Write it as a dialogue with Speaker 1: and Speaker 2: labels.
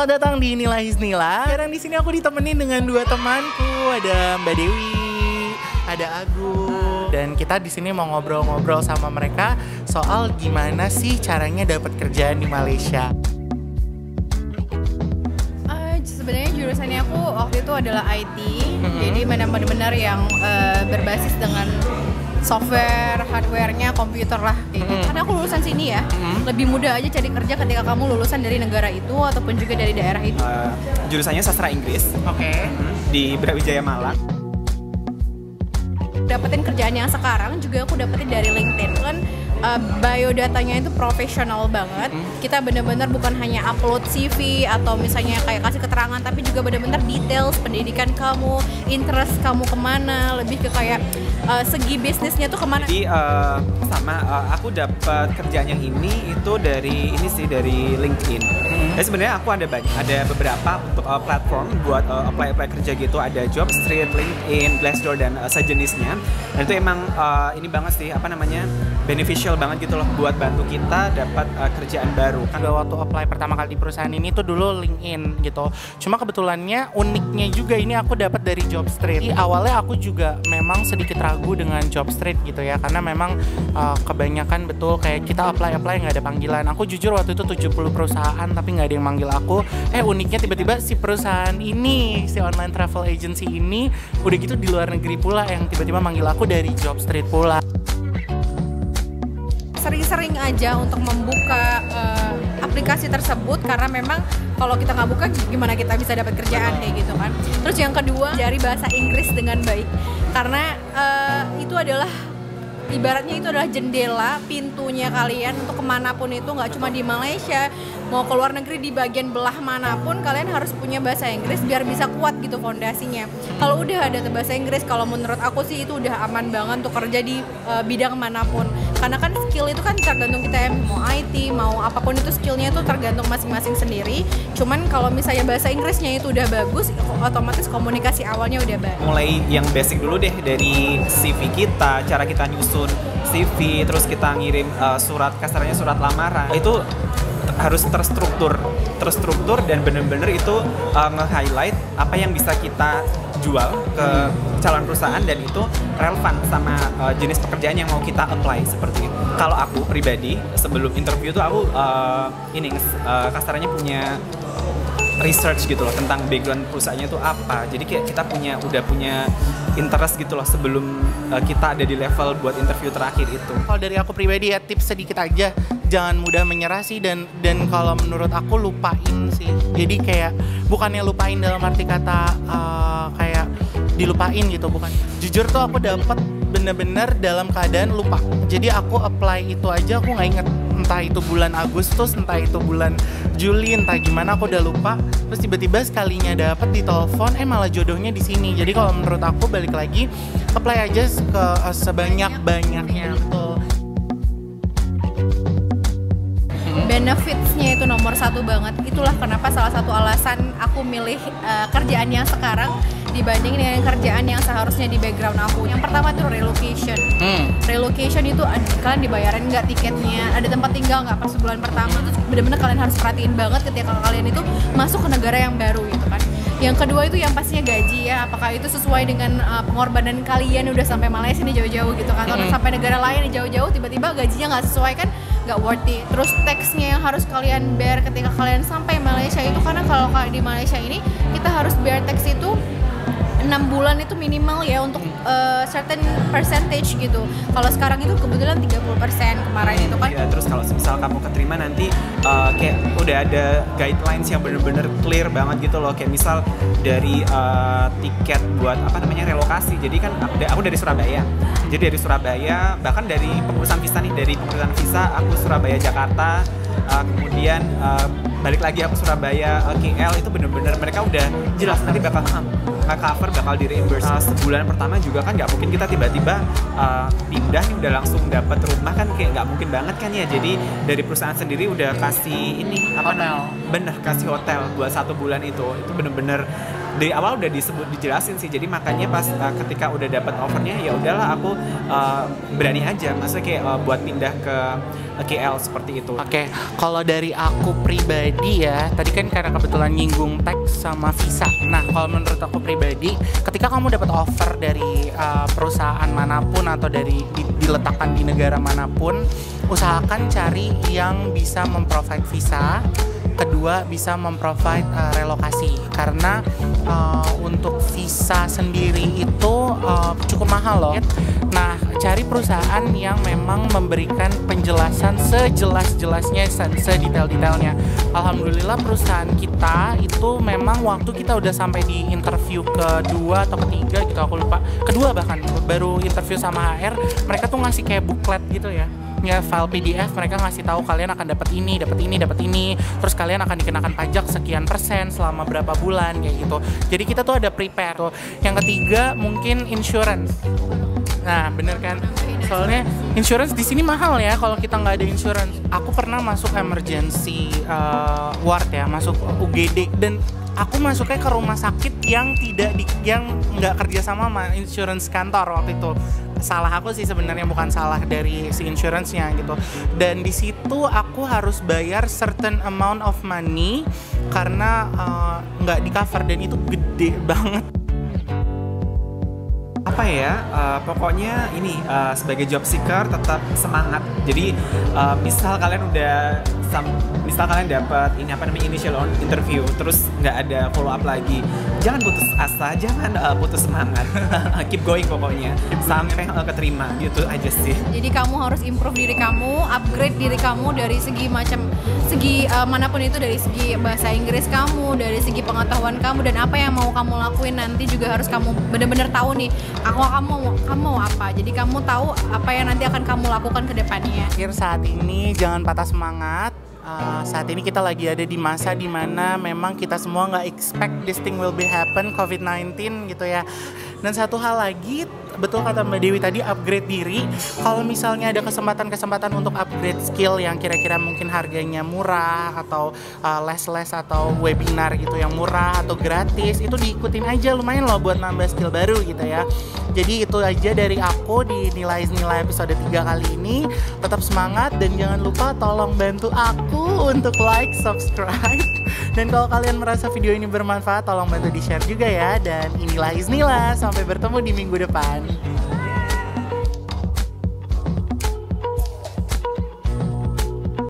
Speaker 1: Selamat datang di Nila Hisnila. Sekarang di sini aku ditemenin dengan dua temanku, ada Mbak Dewi, ada Agung, dan kita di sini mau ngobrol-ngobrol sama mereka soal gimana sih caranya dapat kerjaan di Malaysia.
Speaker 2: Sebenarnya jurusannya aku waktu itu adalah IT, jadi benar-benar yang berbasis dengan software, hardware-nya, komputer lah gitu. Karena aku lulusan sini ya, lebih mudah aja cari kerja ketika kamu lulusan dari negara itu ataupun juga dari daerah itu.
Speaker 3: Jurusannya sastra Inggris, di Brawijaya Malang.
Speaker 2: Dapetin kerjaan yang sekarang juga aku dapetin dari LinkedIn kan. Biodatanya itu profesional banget. Kita benar-benar bukan hanya upload CV atau misalnya kayak kasih keterangan, tapi juga benar-benar details pendidikan kamu, interest kamu kemana, lebih ke kayak segi bisnisnya tuh kemana.
Speaker 3: Jadi aku dapat kerjaan yang ini itu dari LinkedIn. Jadi sebenarnya aku ada beberapa platform buat apply kerja gitu, ada Jobstreet, LinkedIn, Glassdoor dan sejenisnya. Dan itu emang ini banget sih beneficial banget gitu loh buat bantu kita dapat kerjaan baru.
Speaker 1: Kan waktu apply pertama kali di perusahaan ini tuh dulu LinkedIn gitu. Cuma kebetulannya uniknya juga ini aku dapat dari Jobstreet. Jadi awalnya aku juga memang sedikit ragu dengan Jobstreet gitu ya, karena memang kebanyakan betul kayak kita apply nggak ada panggilan. Aku jujur waktu itu 70 perusahaan tapi nggak ada yang manggil aku. Uniknya tiba-tiba si perusahaan ini, si online travel agency ini udah gitu di luar negeri pula yang tiba-tiba manggil aku dari Jobstreet pula.
Speaker 2: Sering-sering aja untuk membuka aplikasi tersebut, karena memang kalau kita nggak buka gimana kita bisa dapat kerjaan kayak gitu kan. Terus yang kedua, dari bahasa Inggris dengan baik, karena itu adalah ibaratnya itu adalah jendela pintunya kalian untuk kemanapun itu, nggak cuma di Malaysia, mau ke luar negeri di bagian belah manapun kalian harus punya bahasa Inggris biar bisa kuat gitu fondasinya. Kalau udah ada bahasa Inggris, kalau menurut aku sih itu udah aman banget untuk kerja di bidang manapun, karena kan skill itu kan tergantung kita ya, mau IT mau apapun itu skillnya itu tergantung masing-masing sendiri. Cuman kalau misalnya bahasa Inggrisnya itu udah bagus, otomatis komunikasi awalnya udah baik.
Speaker 3: Mulai yang basic dulu deh, dari CV kita, cara kita nyusun CV, terus kita ngirim surat, kasarnya surat lamaran, itu harus terstruktur dan bener-bener itu nge-highlight apa yang bisa kita jual ke calon perusahaan dan itu relevan sama jenis pekerjaan yang mau kita apply seperti itu. Kalau aku pribadi sebelum interview tuh aku kasarnya punya research gitu loh tentang background perusahaannya itu apa. Jadi kayak kita udah punya interest gitu loh sebelum kita ada di level buat interview terakhir itu.
Speaker 1: Kalau dari aku pribadi ya, tips sedikit aja, jangan mudah menyerah sih, dan kalau menurut aku lupain sih. Jadi kayak bukannya lupain dalam arti kata kayak dilupain gitu, bukan. Jujur tuh aku dapet bener-bener dalam keadaan lupa. Jadi aku apply itu aja aku nggak inget, entah itu bulan Agustus, entah itu bulan Juli, entah gimana aku udah lupa. Terus tiba-tiba sekalinya dapet di telepon, malah jodohnya di sini. Jadi kalau menurut aku balik lagi apply aja ke sebanyak-banyaknya tuh.
Speaker 2: Benefitsnya itu nomor satu banget. Itulah kenapa salah satu alasan aku milih kerjaan yang sekarang dibanding dengan kerjaan yang seharusnya di background aku. Yang pertama itu relocation. Relocation itu kalian dibayarin nggak tiketnya, ada tempat tinggal nggak pas sebulan pertama. Itu benar-benar kalian harus perhatiin banget ketika kalian itu masuk ke negara yang baru gitu kan. Yang kedua itu yang pastinya gaji ya, apakah itu sesuai dengan pengorbanan kalian udah sampai Malaysia nih jauh-jauh gitu kan, atau sampai negara lain nih jauh-jauh tiba-tiba gajinya nggak sesuai kan, nggak worth it. Terus taxnya yang harus kalian bear ketika kalian sampai Malaysia itu, karena kalau di Malaysia ini kita harus bear tax itu 6 bulan itu minimal ya untuk certain percentage gitu. Kalau sekarang itu kebetulan 30% kemarin itu kan.
Speaker 3: Ya, terus kalau misal kamu keterima nanti kayak udah ada guidelines yang bener-bener clear banget gitu loh. Kayak misal dari tiket buat relokasi. Jadi kan aku dari Surabaya. Jadi dari Surabaya, bahkan dari pengurusan visa aku Surabaya Jakarta, kemudian balik lagi aku Surabaya KL, itu bener-bener mereka udah jelas nanti bakal cover, bakal di reimburse. Sebulan pertama juga kan nggak mungkin kita tiba-tiba pindah nih udah langsung dapat rumah kan, kayak nggak mungkin banget kan ya. Jadi dari perusahaan sendiri udah kasih kasih hotel buat 1 bulan itu bener-bener dari awal udah dijelasin sih. Jadi makanya pas ketika udah dapat offernya ya udahlah aku berani aja, maksudnya kayak buat pindah ke KL seperti itu.
Speaker 1: Oke, kalau dari aku pribadi ya, tadi kan karena kebetulan nyinggung tax sama visa. Nah, kalau menurut aku pribadi, ketika kamu dapat offer dari perusahaan manapun atau diletakkan di negara manapun, usahakan cari yang bisa memprovide visa. Kedua, bisa memprovide relokasi, karena untuk visa sendiri itu cukup mahal loh. Nah, cari perusahaan yang memang memberikan penjelasan sejelas-jelasnya, sedetail-detailnya. Alhamdulillah perusahaan kita itu memang waktu kita udah sampai di interview kedua atau ketiga gitu, aku lupa, kedua bahkan, baru interview sama HR, mereka tuh ngasih kayak booklet gitu ya, file PDF, mereka ngasih tahu kalian akan dapat ini, terus kalian akan dikenakan pajak sekian persen selama berapa bulan kayak gitu. Jadi kita tuh ada prepare tuh. Yang ketiga mungkin insurance. Nah, bener kan? Soalnya insurance di sini mahal ya kalau kita nggak ada insurance. Aku pernah masuk emergency ward ya, masuk UGD, dan aku masuknya ke rumah sakit yang nggak kerja sama insurance kantor waktu itu. Salah aku sih sebenarnya, bukan salah dari si insurance-nya gitu. Dan di situ aku harus bayar certain amount of money karena nggak di cover, dan itu gede banget.
Speaker 3: Apa ya, pokoknya ini sebagai job seeker tetap semangat. Jadi misal kalian dapat ini initial interview, terus nggak ada follow up lagi, jangan putus asa, jangan putus semangat. Keep going pokoknya sampai keterima, gitu aja sih.
Speaker 2: Jadi kamu harus improve diri kamu, upgrade diri kamu dari segi manapun itu, dari segi bahasa Inggris kamu, dari segi pengetahuan kamu, dan apa yang mau kamu lakuin nanti juga harus kamu benar-benar tahu nih. Kamu mau apa? Jadi kamu tahu apa yang nanti akan kamu lakukan ke depannya.
Speaker 1: Saat ini jangan patah semangat. Saat ini kita lagi ada di masa dimana memang kita semua nggak expect this thing will be happen, COVID-19 gitu ya. Dan satu hal lagi, betul kata Mbak Dewi tadi, upgrade diri. Kalau misalnya ada kesempatan untuk upgrade skill yang kira-kira mungkin harganya murah, atau les-les atau webinar gitu yang murah atau gratis, itu diikutin aja, lumayan loh buat nambah skill baru gitu ya. Jadi itu aja dari aku di nilai episode 3 kali ini. Tetap semangat dan jangan lupa tolong bantu aku untuk like, subscribe. Dan kalau kalian merasa video ini bermanfaat, tolong bantu di-share juga ya. Dan inilah Isnila, sampai bertemu di minggu depan.